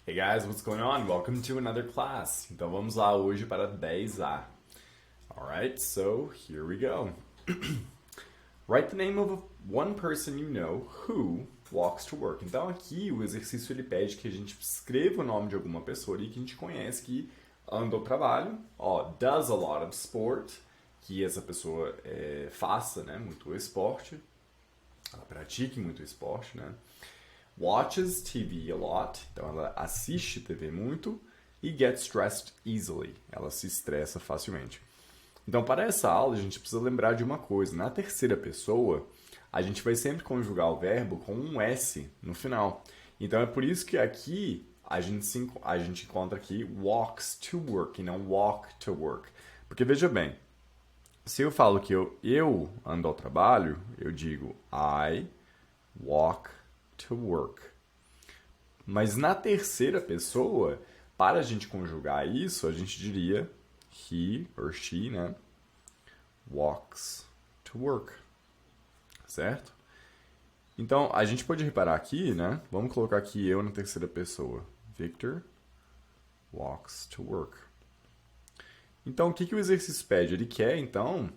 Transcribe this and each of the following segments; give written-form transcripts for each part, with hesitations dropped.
Hey guys, what's going on? Welcome to another class. Então vamos lá hoje para 10A. Alright, so here we go. Write the name of one person you know who walks to work. Então aqui o exercício ele pede que a gente escreva o nome de alguma pessoa ali que a gente conhece que anda ao trabalho. Ó, does a lot of sport, que essa pessoa faça, né, muito esporte. Ela pratique muito esporte, né? Watches TV a lot, então ela assiste TV muito, e gets stressed easily, ela se estressa facilmente. Então, para essa aula, a gente precisa lembrar de uma coisa: na terceira pessoa, a gente vai sempre conjugar o verbo com um S no final. Então, é por isso que aqui a gente encontra aqui walks to work e não walk to work. Porque veja bem, se eu falo que eu ando ao trabalho, eu digo I walk to work. Mas na terceira pessoa, para a gente conjugar isso, a gente diria he or she, né? Walks to work. Certo? Então, a gente pode reparar aqui, né? Vamos colocar aqui eu na terceira pessoa. Victor walks to work. Então, o que o exercício pede? Ele quer, então,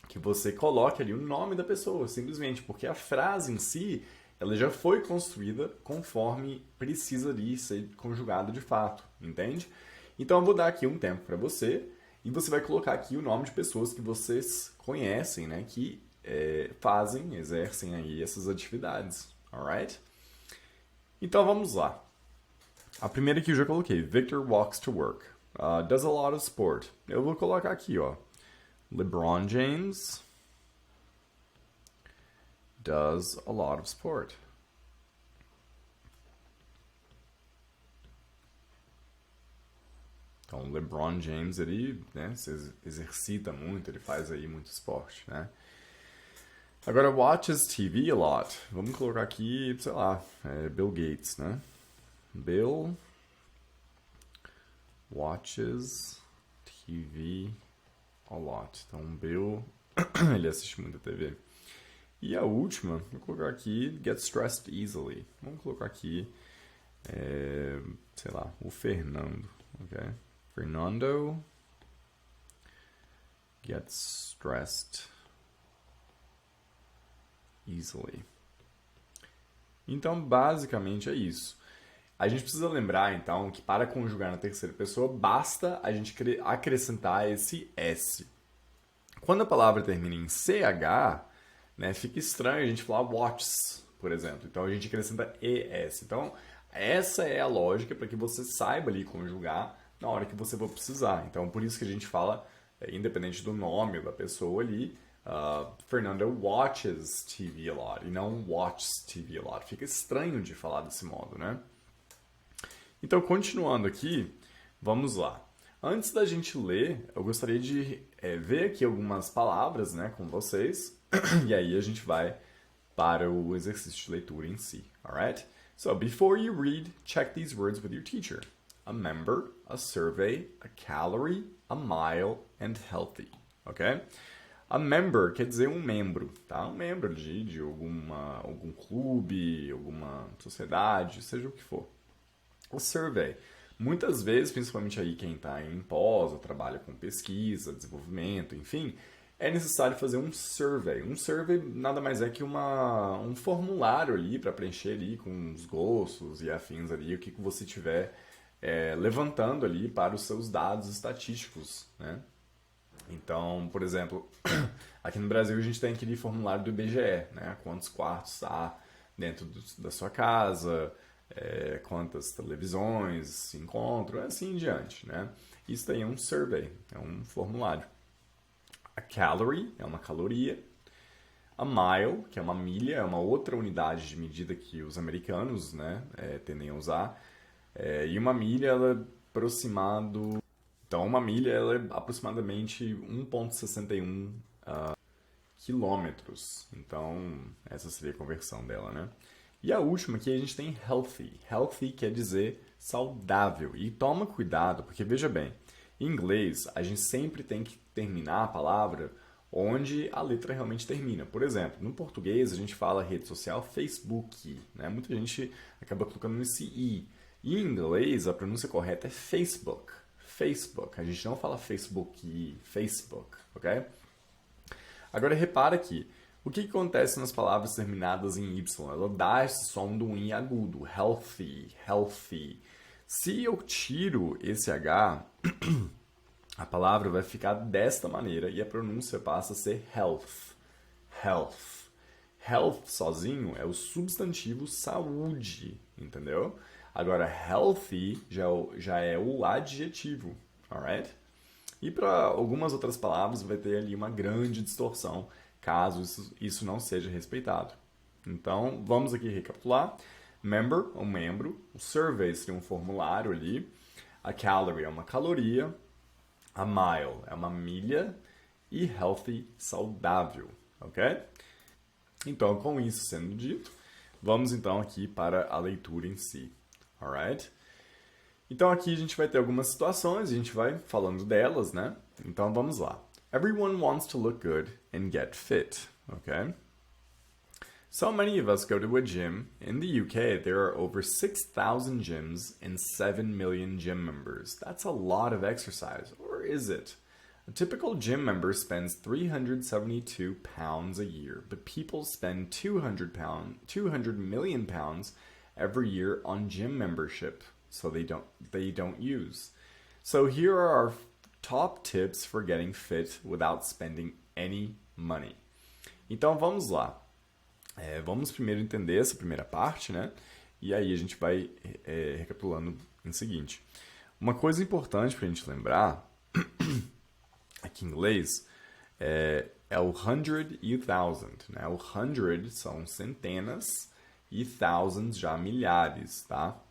que você coloque ali o nome da pessoa, simplesmente, porque a frase em si ela já foi construída conforme precisa ali ser conjugada de fato, entende? Então eu vou dar aqui um tempo para você e você vai colocar aqui o nome de pessoas que vocês conhecem, né? Que exercem aí essas atividades, alright? Então vamos lá. A primeira que eu já coloquei, Victor walks to work. Does a lot of sport. Eu vou colocar aqui, ó. LeBron James does a lot of sport. Então, LeBron James, ele, né, se exercita muito, ele faz aí muito esporte, né? Agora, watches TV a lot. Vamos colocar aqui, sei lá, Bill Gates, né? Bill watches TV a lot. Então, Bill, ele assiste muita TV. E a última, vou colocar aqui, get stressed easily. Vamos colocar aqui, sei lá, o Fernando, ok? Fernando gets stressed easily. Então, basicamente é isso. A gente precisa lembrar, então, que para conjugar na terceira pessoa, basta a gente acrescentar esse S. Quando a palavra termina em CH, né, fica estranho a gente falar watches, por exemplo. Então a gente acrescenta ES. Então essa é a lógica para que você saiba ali conjugar na hora que você for precisar. Então por isso que a gente fala, independente do nome da pessoa ali, Fernanda watches TV a lot e não watches TV a lot. Fica estranho de falar desse modo, né? Então continuando aqui, vamos lá. Antes da gente ler, eu gostaria de ver aqui algumas palavras, né, com vocês. E aí a gente vai para o exercício de leitura em si, alright? So, before you read, check these words with your teacher. A member, a survey, a calorie, a mile, and healthy, ok? A member quer dizer um membro, tá? Um membro de algum clube, alguma sociedade, seja o que for. A survey. Muitas vezes, principalmente aí quem está em pós ou trabalha com pesquisa, desenvolvimento, enfim, é necessário fazer um survey. Um survey nada mais é que um formulário ali para preencher ali com os gostos e afins ali, o que você tiver levantando ali para os seus dados estatísticos, né? Então, por exemplo, aqui no Brasil a gente tem aquele formulário do IBGE, né? Quantos quartos há dentro da sua casa, quantas televisões se encontram, assim em diante, né? Isso daí é um survey, é um formulário. A calorie é uma caloria. A mile, que é uma milha, é uma outra unidade de medida que os americanos, né, tendem a usar. E uma milha, ela é aproximado... Então, uma milha ela é aproximadamente 1,61 quilômetros. Então, essa seria a conversão dela, né? E a última aqui a gente tem healthy. Healthy quer dizer saudável. E toma cuidado, porque veja bem, em inglês a gente sempre tem que terminar a palavra onde a letra realmente termina. Por exemplo, no português a gente fala rede social Facebook, né? Muita gente acaba colocando esse i. E em inglês, a pronúncia correta é Facebook. Facebook. A gente não fala Facebook, Facebook, ok? Agora repara aqui, o que acontece nas palavras terminadas em Y? Ela dá esse som do I agudo, healthy, healthy. Se eu tiro esse H, a palavra vai ficar desta maneira e a pronúncia passa a ser health, health. Health sozinho é o substantivo saúde, entendeu? Agora, healthy já é o adjetivo, alright? E para algumas outras palavras vai ter ali uma grande distorção, caso isso não seja respeitado. Então, vamos aqui recapitular. Member, um membro. O survey seria um formulário ali. A calorie é uma caloria. A mile é uma milha. E healthy, saudável, ok? Então, com isso sendo dito, vamos então aqui para a leitura em si, alright? Então aqui a gente vai ter algumas situações, a gente vai falando delas, né? Então vamos lá. Everyone wants to look good and get fit, okay? So many of us go to a gym. In the UK, there are over 6,000 gyms and 7 million gym members. That's a lot of exercise, or is it? A typical gym member spends £372 a year, but people spend £200 million every year on gym membership, so they don't use. So here are our top tips for getting fit without spending any money. Então vamos lá. Vamos primeiro entender essa primeira parte, né? E aí a gente vai recapitulando em seguinte. Uma coisa importante para a gente lembrar aqui em inglês é o hundred e o thousand, né? O hundred são centenas e thousands já milhares, tá?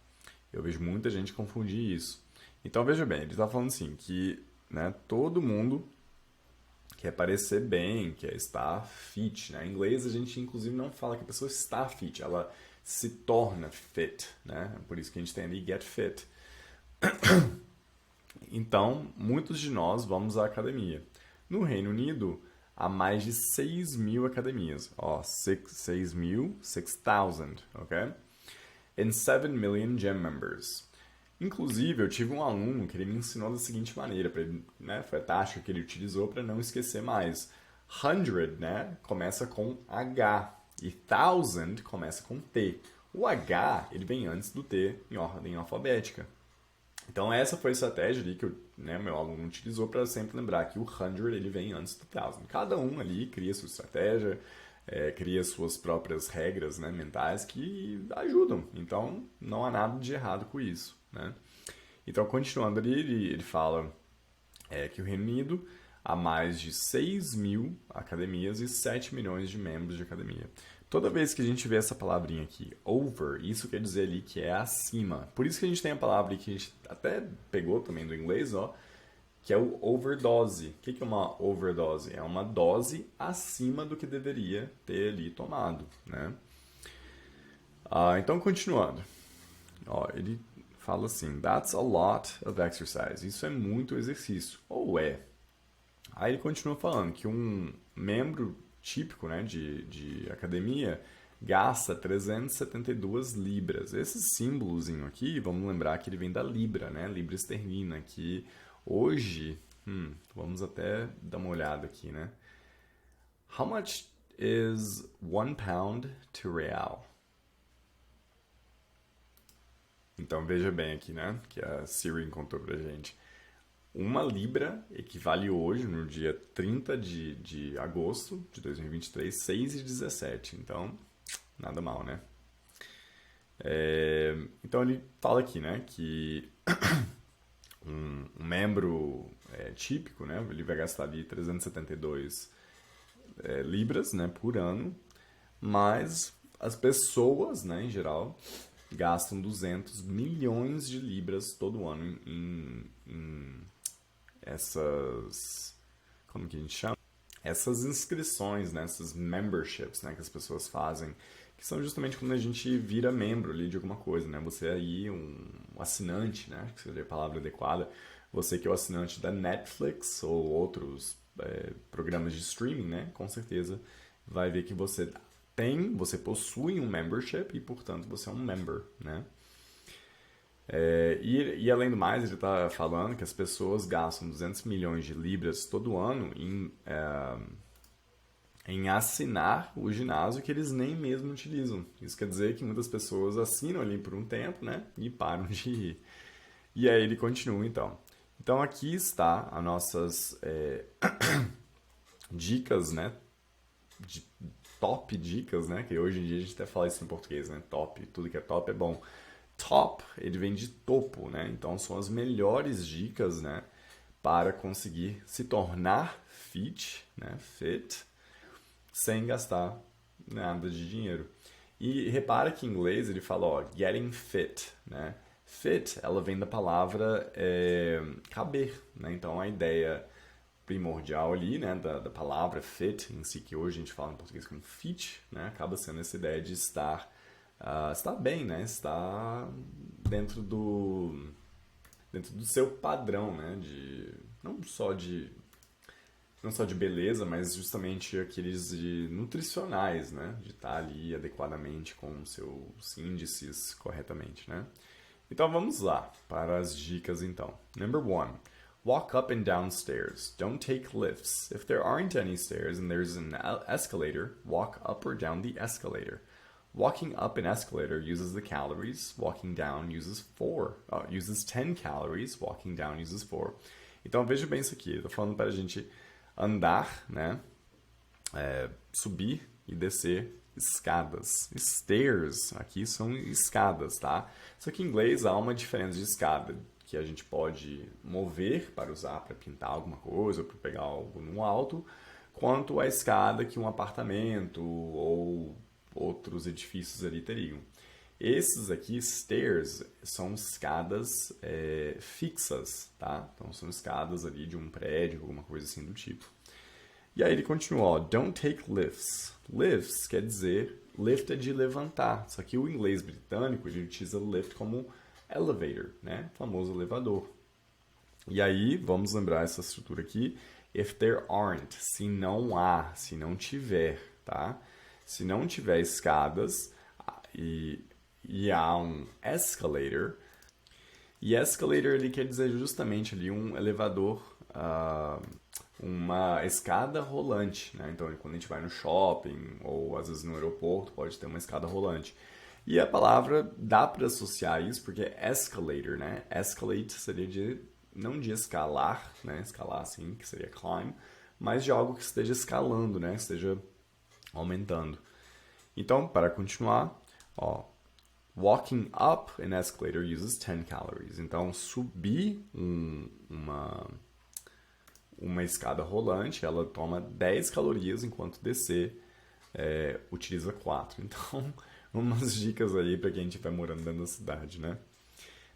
Eu vejo muita gente confundir isso. Então veja bem, ele está falando assim que, né, todo mundo quer parecer bem, quer estar fit, né? Em inglês a gente inclusive não fala que a pessoa está fit, ela se torna fit, né? Por isso que a gente tem ali get fit. Então, muitos de nós vamos à academia. No Reino Unido, há mais de 6 mil academias. 6 mil, 6,000, ok? And 7 million gym members. Inclusive, eu tive um aluno que ele me ensinou da seguinte maneira, né, foi a tática que ele utilizou para não esquecer mais. 100, né, começa com H e 1000 começa com T. O H, ele vem antes do T em ordem alfabética. Então essa foi a estratégia ali que meu aluno utilizou para sempre lembrar que o 100 ele vem antes do 1000. Cada um ali cria sua estratégia, cria suas próprias regras, né, mentais que ajudam. Então não há nada de errado com isso, né? Então continuando ali, ele fala que o Reino Unido há mais de 6 mil academias e 7 milhões de membros de academia. Toda vez que a gente vê essa palavrinha aqui, over, isso quer dizer ali que é acima. Por isso que a gente tem a palavra que a gente até pegou também do inglês, que é o overdose. O que é uma overdose? É uma dose acima do que deveria ter ali tomado, né? Então, continuando. Ele fala assim, that's a lot of exercise. Isso é muito exercício. Ou é. Aí ele continua falando que um membro típico, né, de academia gasta 372 libras. Esse símbolozinho aqui, vamos lembrar que ele vem da libra, né, libra esterlina, que hoje, vamos até dar uma olhada aqui, né. How much is 1 pound to real? Então veja bem aqui, né, que a Siri encontrou pra gente. Uma libra equivale hoje, no dia 30 de agosto de 2023, 6,17. Então, nada mal, né? Então, ele fala aqui, né, que um membro típico, né, ele vai gastar ali 372 libras, né, por ano, mas as pessoas, né, em geral, gastam 200 milhões de libras todo ano em essas, como que a gente chama? Essas inscrições, né? Essas memberships, né? Que as pessoas fazem, que são justamente quando a gente vira membro ali de alguma coisa, né? Você aí, um assinante, né? Que seria a palavra adequada. Você que é o assinante da Netflix ou outros programas de streaming, né? Com certeza vai ver que você possui um membership e, portanto, você é um member, né? E além do mais, ele está falando que as pessoas gastam 200 milhões de libras todo ano em assinar o ginásio que eles nem mesmo utilizam. Isso quer dizer que muitas pessoas assinam ali por um tempo, né? E param de ir. E aí ele continua então. Então aqui está as nossas dicas, né? De, top dicas, né? Que hoje em dia a gente até fala isso em português, né? Top, tudo que é top é bom. Top, ele vem de topo, né? Então são as melhores dicas, né? Para conseguir se tornar fit, né? Fit, sem gastar nada de dinheiro. E repara que em inglês ele fala, ó, getting fit, né? Fit, ela vem da palavra caber, né? Então a ideia primordial ali, né, da palavra fit em si, que hoje a gente fala em português como fit, né, acaba sendo essa ideia de estar bem, né, estar dentro do seu padrão, né, de não só de beleza, mas justamente aqueles de nutricionais, né, de estar ali adequadamente com os seus índices corretamente, né. Então vamos lá para as dicas então. Number one. Walk up and down stairs. Don't take lifts. If there aren't any stairs and there's an escalator, walk up or down the escalator. Walking up an escalator uses the calories. Walking down uses 10 calories. Walking down uses 4. Então veja bem isso aqui. Eu tô falando para a gente andar, né? Subir e descer escadas. Stairs aqui são escadas, tá? Só que em inglês há uma diferença de escada que a gente pode mover para usar para pintar alguma coisa, para pegar algo no alto, quanto a escada que um apartamento ou outros edifícios ali teriam. Esses aqui, stairs, são escadas fixas, tá? Então são escadas ali de um prédio, alguma coisa assim do tipo. E aí ele continua, ó, don't take lifts. Lifts quer dizer, lift é de levantar. Só que o inglês britânico, ele utiliza lift como elevator, né? O famoso elevador. E aí, vamos lembrar essa estrutura aqui. If there aren't, se não há, se não tiver, tá? Se não tiver escadas e há um escalator, e escalator ele quer dizer justamente ali um elevador, uma escada rolante, né? Então, quando a gente vai no shopping ou às vezes no aeroporto, pode ter uma escada rolante. E a palavra dá para associar isso porque é escalator, né? Escalate seria não de escalar, né? Escalar assim, que seria climb, mas de algo que esteja escalando, né? Esteja aumentando. Então, para continuar, ó, walking up an escalator uses 10 calories. Então, subir uma escada rolante, ela toma 10 calorias, enquanto descer utiliza 4. Então, umas dicas aí para quem estiver morando dentro da cidade, né?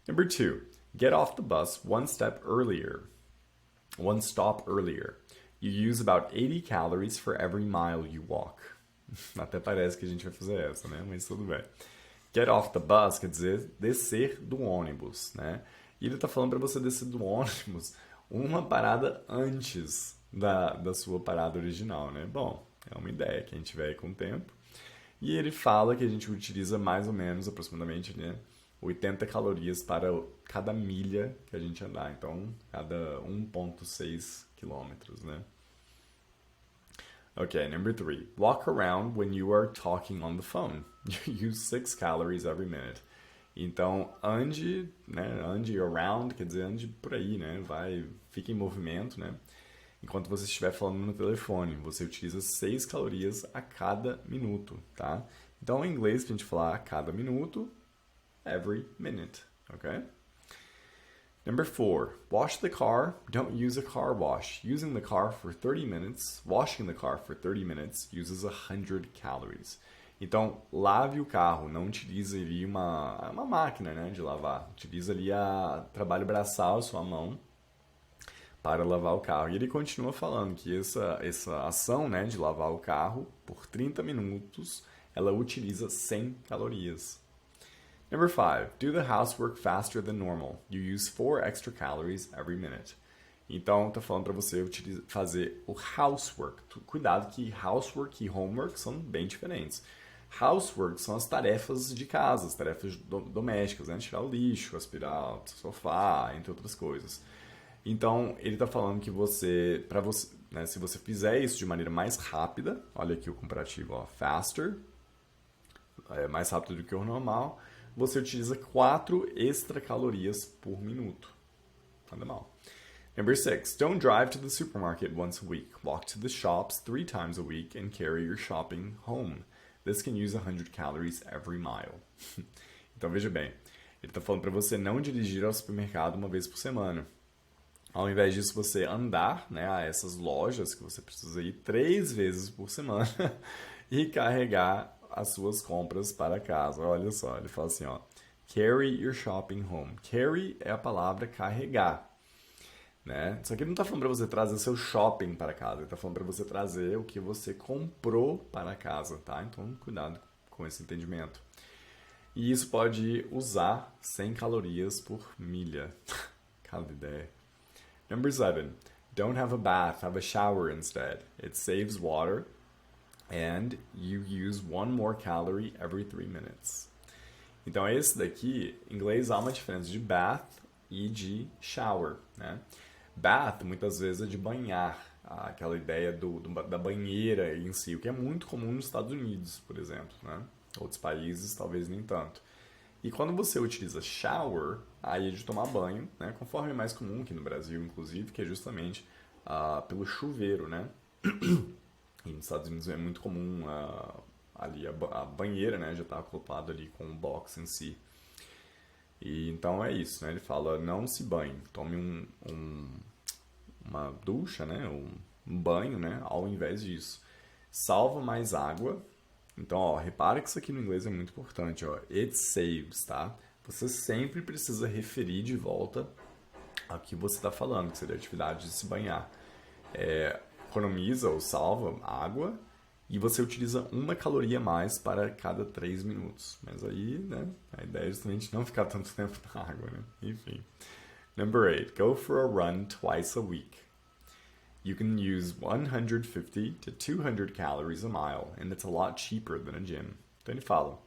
Number 2, get off the bus one stop earlier. You use about 80 calories for every mile you walk. Até parece que a gente vai fazer essa, né? Mas tudo bem. Get off the bus quer dizer descer do ônibus, né? E ele tá falando para você descer do ônibus uma parada antes da sua parada original, né? Bom, é uma ideia que a gente vai com o tempo. E ele fala que a gente utiliza mais ou menos, aproximadamente, né, 80 calorias para cada milha que a gente andar. Então, cada 1,6 quilômetros, né? Okay, number 3. Walk around when you are talking on the phone. You use 6 calories every minute. Então, ande, né? Ande around, quer dizer, ande por aí, né? Fique em movimento, né? Enquanto você estiver falando no telefone, você utiliza 6 calorias a cada minuto, tá? Então, em inglês, pra gente falar a cada minuto, every minute, ok? Number 4, wash the car. Don't use a car wash. Using the car for 30 minutes, washing the car for 30 minutes uses 100 calories. Então, lave o carro, não utilize ali uma máquina, né, de lavar. Utiliza ali trabalho braçal, sua mão, para lavar o carro. E ele continua falando que essa ação, né, de lavar o carro por 30 minutos, ela utiliza 100 calorias. Number 5, do the housework faster than normal. You use 4 extra calories every minute. Então, tá falando para você fazer o housework. Cuidado que housework e homework são bem diferentes. Housework são as tarefas de casa, as tarefas domésticas, né? Tirar o lixo, aspirar o sofá, entre outras coisas. Então, ele está falando que você, né, se você fizer isso de maneira mais rápida, olha aqui o comparativo, ó, faster, é mais rápido do que o normal, você utiliza 4 extra calorias por minuto. Nada mal. Number 6, don't drive to the supermarket once a week. Walk to the shops 3 times a week and carry your shopping home. This can use 100 calories every mile. Então veja bem, ele está falando para você não dirigir ao supermercado uma vez por semana. Ao invés disso, você andar, né, a essas lojas que você precisa ir 3 vezes por semana e carregar as suas compras para casa. Olha só, ele fala assim, ó, carry your shopping home. Carry é a palavra carregar. Né? Só que ele não está falando para você trazer seu shopping para casa, ele está falando para você trazer o que você comprou para casa, tá? Então, cuidado com esse entendimento. E isso pode usar 100 calorias por milha. Cada ideia. Number 7. Don't have a bath, have a shower instead. It saves water and you use 1 more calorie every 3 minutes. Então, esse daqui, em inglês há uma diferença de bath e de shower, né? Bath, muitas vezes, é de banhar, aquela ideia da banheira em si, o que é muito comum nos Estados Unidos, por exemplo, né? Outros países, talvez nem tanto. E quando você utiliza shower, aí é de tomar banho, né? Conforme é mais comum aqui no Brasil, inclusive, que é justamente pelo chuveiro, né? E nos Estados Unidos é muito comum ali a banheira, né? Já está acoplado ali com o box em si. E então é isso, né? Ele fala, não se banhe, tome uma ducha, né? Um banho, né? Ao invés disso. Salva mais água. Então, ó, repara que isso aqui no inglês é muito importante, ó. It saves, tá? Você sempre precisa referir de volta ao que você está falando, que seria a atividade de se banhar. Economiza ou salva água e você utiliza 1 caloria a mais para cada 3 minutos. Mas aí, né, a ideia é justamente não ficar tanto tempo na água, né? Enfim. Number 8. Go for a run twice a week. You can use 150 to 200 calories a mile, and it's a lot cheaper than a gym. Então ele fala,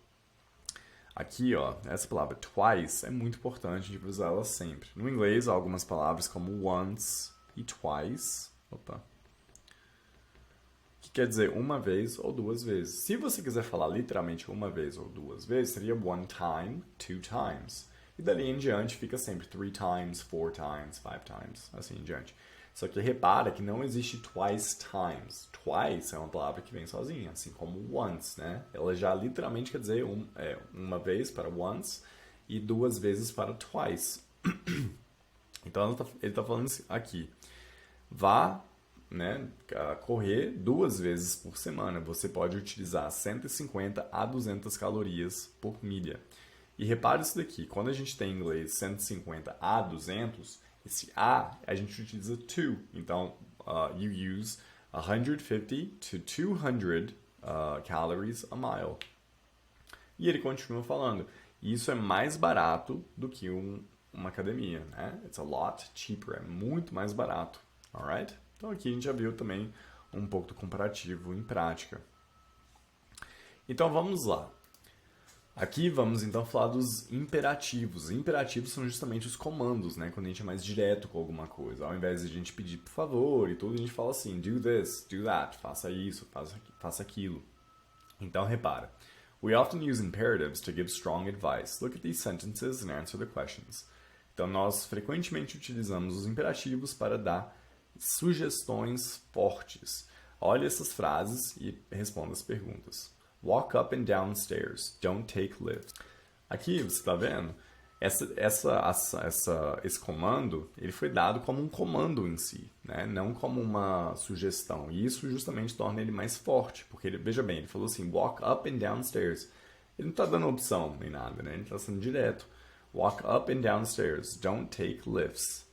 aqui, ó, essa palavra twice é muito importante, a gente vai usar ela sempre. No inglês, há algumas palavras como once e twice. Opa. Que quer dizer uma vez ou 2 vezes. Se você quiser falar literalmente uma vez ou 2 vezes, seria 1 time, 2 times. E dali em diante fica sempre 3 times, 4 times, 5 times, assim em diante. Só que repara que não existe twice times. Twice é uma palavra que vem sozinha, assim como once, né? Ela já literalmente quer dizer uma vez para once e 2 vezes para twice. Então ele está falando aqui. Vá, né, correr 2 vezes por semana. Você pode utilizar 150 a 200 calorias por milha. E repare isso daqui. Quando a gente tem em inglês 150 a 200, esse a gente utiliza to. Então, you use 150 to 200 calories a mile. E ele continua falando. Isso é mais barato do que uma academia, né? It's a lot cheaper. É muito mais barato. Alright? Então aqui a gente já viu também um pouco do comparativo em prática. Então vamos lá. Aqui vamos então falar dos imperativos. Os imperativos são justamente os comandos, né? Quando a gente é mais direto com alguma coisa. Ao invés de a gente pedir por favor e tudo, a gente fala assim, do this, do that, faça isso, faça aquilo. Então repara. We often use imperatives to give strong advice. Look at these sentences and answer the questions. Então nós frequentemente utilizamos os imperativos para dar sugestões fortes. Olhe essas frases e responda as perguntas. Walk up and down stairs. Don't take lifts. Aqui, você está vendo? Esse comando, ele foi dado como um comando em si, né? Não como uma sugestão. E isso justamente torna ele mais forte, porque veja bem, ele falou assim, walk up and down stairs. Ele não está dando opção nem nada, né? Ele está sendo direto. Walk up and down stairs. Don't take lifts.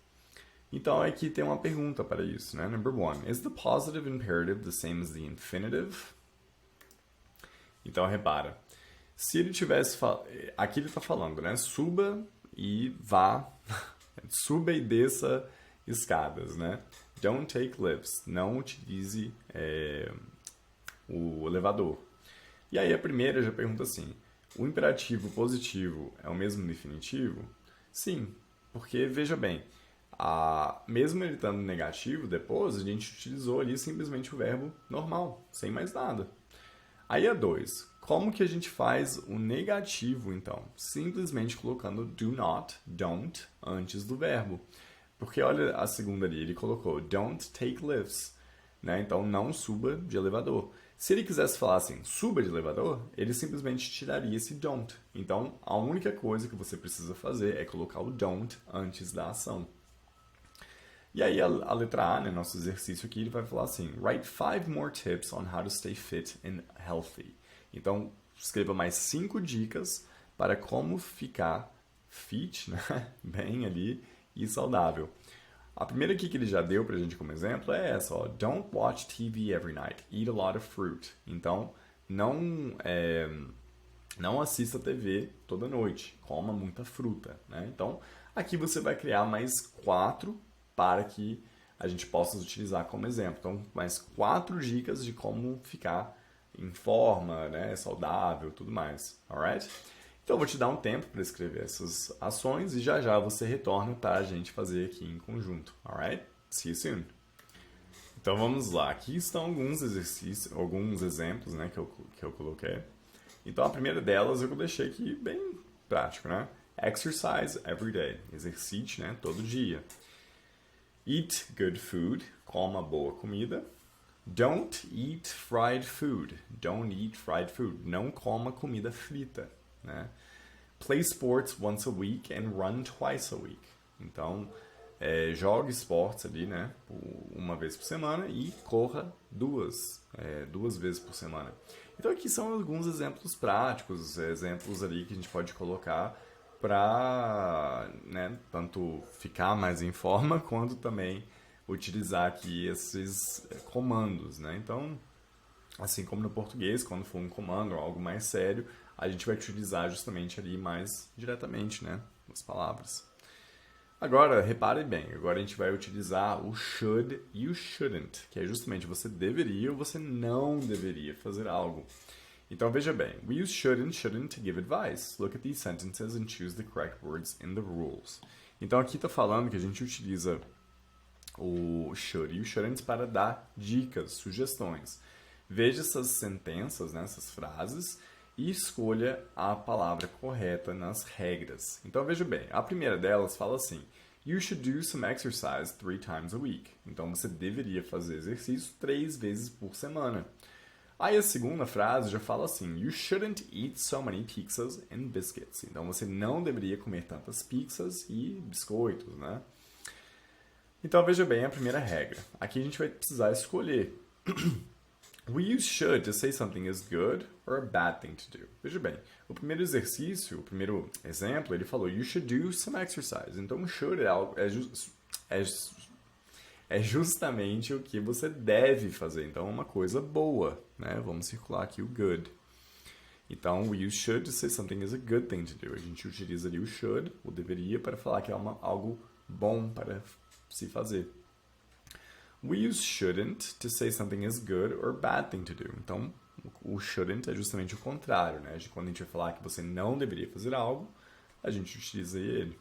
Então aqui tem uma pergunta para isso, né? Number 1. Is the positive imperative the same as the infinitive? Então repara. Se ele tivesse... Aqui ele está falando, né? Suba e vá. Suba e desça escadas, né? Don't take lifts. Não utilize o elevador. E aí a primeira já pergunta assim, o imperativo positivo é o mesmo do infinitivo? Sim, porque veja bem, mesmo ele estando negativo depois, a gente utilizou ali simplesmente o verbo normal, sem mais nada. Aí a 2. Como que a gente faz o negativo, então? Simplesmente colocando do not, don't, antes do verbo. Porque olha a segunda ali, ele colocou don't take lifts, né? Então não suba de elevador. Se ele quisesse falar assim, suba de elevador, ele simplesmente tiraria esse don't. Então a única coisa que você precisa fazer é colocar o don't antes da ação. E aí a letra A, né, nosso exercício aqui, ele vai falar assim, write 5 more tips on how to stay fit and healthy. Então, escreva mais 5 dicas para como ficar fit, né, bem ali e saudável. A primeira aqui que ele já deu pra gente como exemplo é essa, ó, don't watch TV every night, eat a lot of fruit. Então, não assista TV toda noite, coma muita fruta, né? Então, aqui você vai criar mais 4 para que a gente possa utilizar como exemplo. Então, mais 4 dicas de como ficar em forma, né, saudável, tudo mais, alright? Então, eu vou te dar um tempo para escrever essas ações e já já você retorna para a gente fazer aqui em conjunto, alright? See you soon! Então, vamos lá. Aqui estão alguns exercícios, alguns exemplos, né, que eu coloquei. Então, a primeira delas eu deixei aqui bem prático, né? Exercise every day. Exercite, né, todo dia. Eat good food. Coma boa comida. Don't eat fried food. Don't eat fried food. Não coma comida frita, né? Play sports once a week and run twice a week. Então, jogue esportes ali, né? Uma vez por semana e corra duas vezes por semana. Então, aqui são alguns exemplos práticos, exemplos ali que a gente pode colocar para, né, tanto ficar mais em forma quanto também utilizar aqui esses comandos, né? Então, assim como no português, quando for um comando ou algo mais sério, a gente vai utilizar justamente ali mais diretamente, né, as palavras. Agora, repare bem, agora a gente vai utilizar o should e o shouldn't, que é justamente você deveria ou você não deveria fazer algo. Então veja bem, we use should and shouldn't to give advice. Look at these sentences and choose the correct words in the rules. Então aqui está falando que a gente utiliza o should e o shouldn't para dar dicas, sugestões. Veja essas sentenças, né, essas frases, e escolha a palavra correta nas regras. Então veja bem, a primeira delas fala assim: You should do some exercise 3 times a week. Então você deveria fazer exercício 3 vezes por semana. Aí a segunda frase já fala assim: You shouldn't eat so many pizzas and biscuits. Então você não deveria comer tantas pizzas e biscoitos, né? Então veja bem a primeira regra. Aqui a gente vai precisar escolher. We use should to say something is good or a bad thing to do. Veja bem, o primeiro exercício, o primeiro exemplo, ele falou you should do some exercise. Então should é justamente o que você deve fazer. Então é uma coisa boa, né? Vamos circular aqui o good. Então we use should to say something is a good thing to do. A gente utiliza ali o should, o deveria, para falar que é algo bom para se fazer. We use shouldn't to say something is good or bad thing to do. Então, o shouldn't é justamente o contrário, né? Quando a gente vai falar que você não deveria fazer algo, a gente utiliza ele.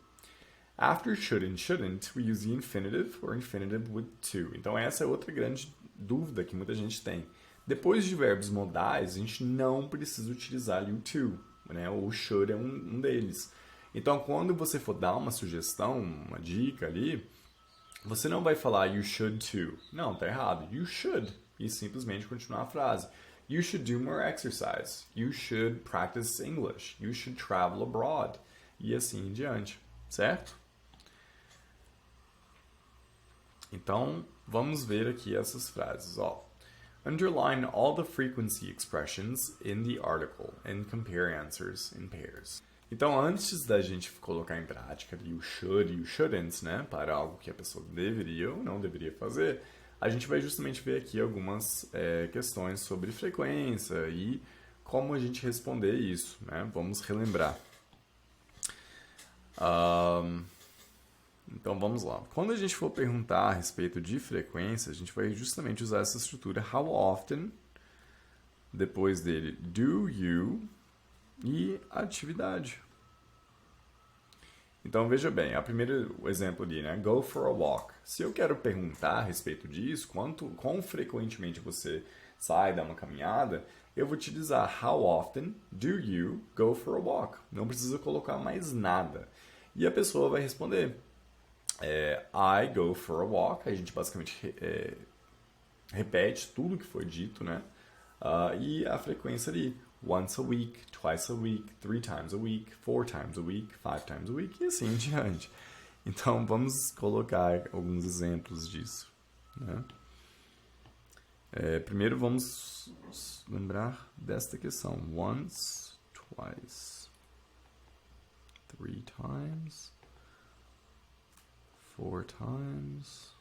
After should and shouldn't, we use the infinitive or infinitive with to. Então, essa é outra grande dúvida que muita gente tem. Depois de verbos modais, a gente não precisa utilizar ali o to, né? O should é um deles. Então, quando você for dar uma sugestão, uma dica ali, você não vai falar you should to. Não, tá errado. You should. E simplesmente continuar a frase. You should do more exercise. You should practice English. You should travel abroad. E assim em diante. Certo? Então, vamos ver aqui essas frases. Ó. Underline all the frequency expressions in the article and compare answers in pairs. Então, antes da gente colocar em prática ali o should e o shouldn't, né, para algo que a pessoa deveria ou não deveria fazer, a gente vai justamente ver aqui algumas questões sobre frequência e como a gente responder isso, né? Vamos relembrar. Então, vamos lá. Quando a gente for perguntar a respeito de frequência, a gente vai justamente usar essa estrutura how often depois dele do you e atividade. Então veja bem, o primeiro exemplo ali, né? Go for a walk. Se eu quero perguntar a respeito disso, quão frequentemente você sai, dá uma caminhada, eu vou utilizar how often do you go for a walk? Não precisa colocar mais nada. E a pessoa vai responder I go for a walk. A gente basicamente repete tudo que foi dito, né? E a frequência ali, once a week, twice a week, 3 times a week, 4 times a week, 5 times a week e assim em diante. Então vamos colocar alguns exemplos disso, né? Primeiro vamos lembrar desta questão. Once, twice, 3 times, 4 times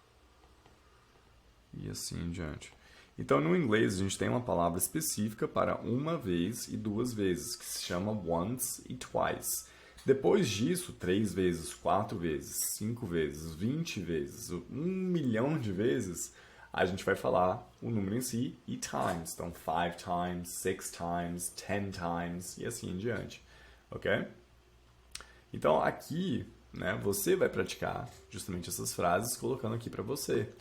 e assim em diante. Então, no inglês, a gente tem uma palavra específica para uma vez e 2 vezes, que se chama once e twice. Depois disso, 3 vezes, 4 vezes, 5 vezes, 20 vezes, 1 milhão de vezes, a gente vai falar o número em si e times. Então, 5 times, 6 times, 10 times e assim em diante. Ok? Então, aqui, né, você vai praticar justamente essas frases colocando aqui para você.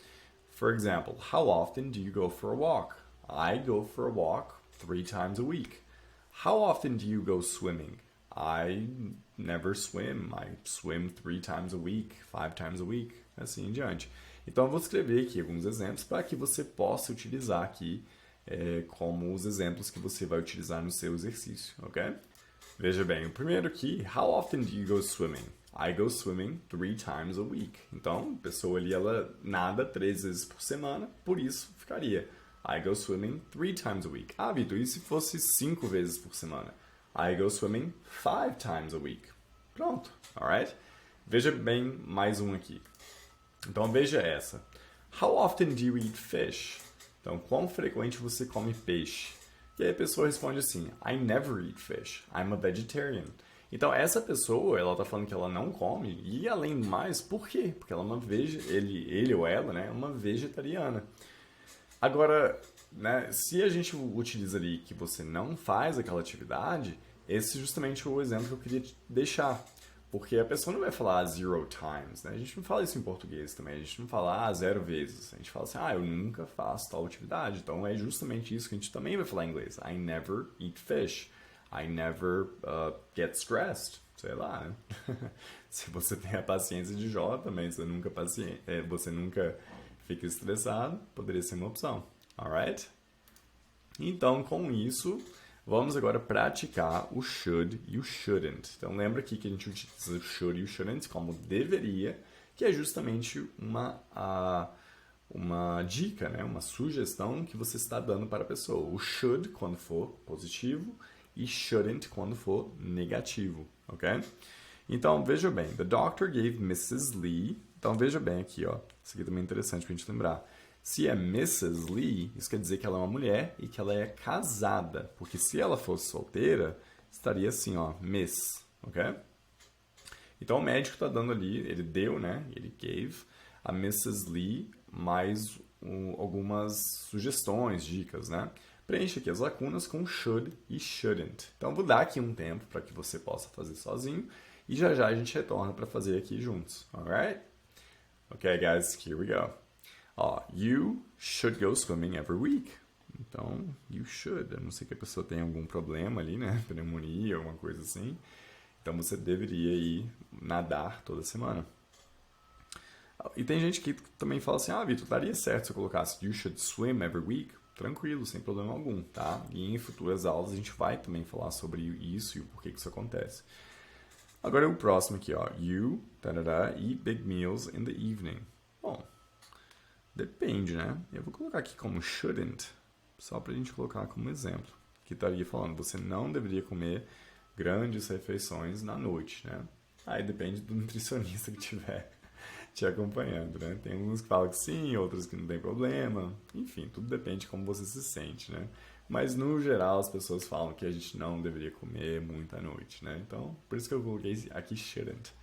For example, how often do you go for a walk? I go for a walk 3 times a week. How often do you go swimming? I never swim. I swim 3 times a week, 5 times a week, assim em diante. Então eu vou escrever aqui alguns exemplos para que você possa utilizar aqui como os exemplos que você vai utilizar no seu exercício, ok? Veja bem, o primeiro aqui, how often do you go swimming? I go swimming 3 times a week. Então, a pessoa ali, ela nada 3 vezes por semana, por isso ficaria I go swimming 3 times a week. Ah, Vitor, e se fosse 5 vezes por semana? I go swimming 5 times a week. Pronto, alright? Veja bem mais um aqui. Então, veja essa. How often do you eat fish? Então, quão frequente você come peixe? E aí a pessoa responde assim, I never eat fish. I'm a vegetarian. Então, essa pessoa, ela tá falando que ela não come, e além do mais, por quê? Porque ela é uma ele ou ela, né, é uma vegetariana. Agora, né, se a gente utiliza ali que você não faz aquela atividade, esse é justamente o exemplo que eu queria deixar. Porque a pessoa não vai falar 0 times, né? A gente não fala isso em português também, a gente não fala 0 vezes. A gente fala assim, eu nunca faço tal atividade. Então, é justamente isso que a gente também vai falar em inglês. I never eat fish. I never get stressed. Sei lá, né? Se você tem a paciência de Jó também, você nunca fica estressado, poderia ser uma opção. Alright? Então, com isso, vamos agora praticar o should e o shouldn't. Então, lembra aqui que a gente utiliza o should e o shouldn't como deveria, que é justamente uma dica, né? Uma sugestão que você está dando para a pessoa. O should, quando for positivo, e shouldn't quando for negativo, ok? Então, veja bem, the doctor gave Mrs. Lee. Então, veja bem aqui, ó. Isso aqui também é interessante pra gente lembrar. Se é Mrs. Lee, isso quer dizer que ela é uma mulher e que ela é casada. Porque se ela fosse solteira, estaria assim, ó, Miss, ok? Então, o médico tá dando ali, ele deu, né? Ele gave a Mrs. Lee mais algumas sugestões, dicas, né? Preencha aqui as lacunas com should e shouldn't. Então, vou dar aqui um tempo para que você possa fazer sozinho e já já a gente retorna para fazer aqui juntos, alright? Okay, guys, here we go. You should go swimming every week. Então, you should. A não ser que a pessoa tenha algum problema ali, né? Pneumonia, alguma coisa assim. Então, você deveria ir nadar toda semana. E tem gente que também fala assim, Vitor, daria certo se eu colocasse you should swim every week? Tranquilo, sem problema algum, tá? E em futuras aulas a gente vai também falar sobre isso e o porquê que isso acontece. Agora o próximo aqui, ó. You, eat big meals in the evening. Bom, depende, né? Eu vou colocar aqui como shouldn't, só pra gente colocar como exemplo. Que estaria falando, você não deveria comer grandes refeições na noite, né? Aí depende do nutricionista que tiver te acompanhando, né? Tem alguns que falam que sim, outros que não tem problema. Enfim, tudo depende de como você se sente, né? Mas, no geral, as pessoas falam que a gente não deveria comer muito à noite, né? Então, por isso que eu coloquei aqui shouldn't.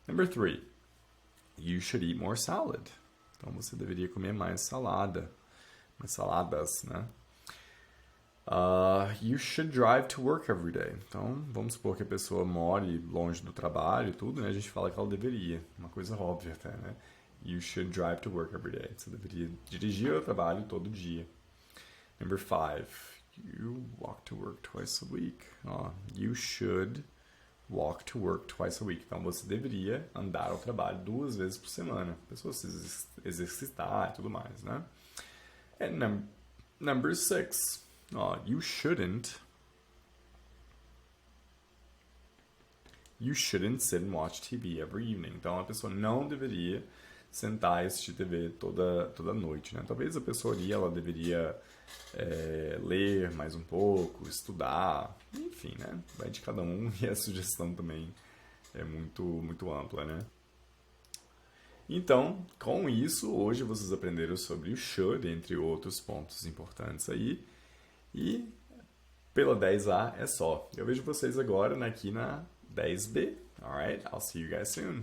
Number 3. You should eat more salad. Então, você deveria comer mais salada. Mais saladas, né? You should drive to work every day. Então, vamos supor que a pessoa more longe do trabalho e tudo, né? A gente fala que ela deveria. Uma coisa óbvia até, né? You should drive to work every day. Você deveria dirigir ao trabalho todo dia. Number 5. You walk to work twice a week. You should walk to work twice a week. Então, você deveria andar ao trabalho 2 vezes por semana. A pessoa se exercitar e tudo mais, né? And number 6. You shouldn't sit and watch TV every evening. Então, a pessoa não deveria sentar e assistir TV toda noite, né? Talvez a pessoa ali, ela deveria ler mais um pouco, estudar, enfim, né? Vai de cada um e a sugestão também é muito ampla, né? Então, com isso, hoje vocês aprenderam sobre o should, entre outros pontos importantes aí. E pela 10A é só. Eu vejo vocês agora aqui na 10B. Alright, I'll see you guys soon.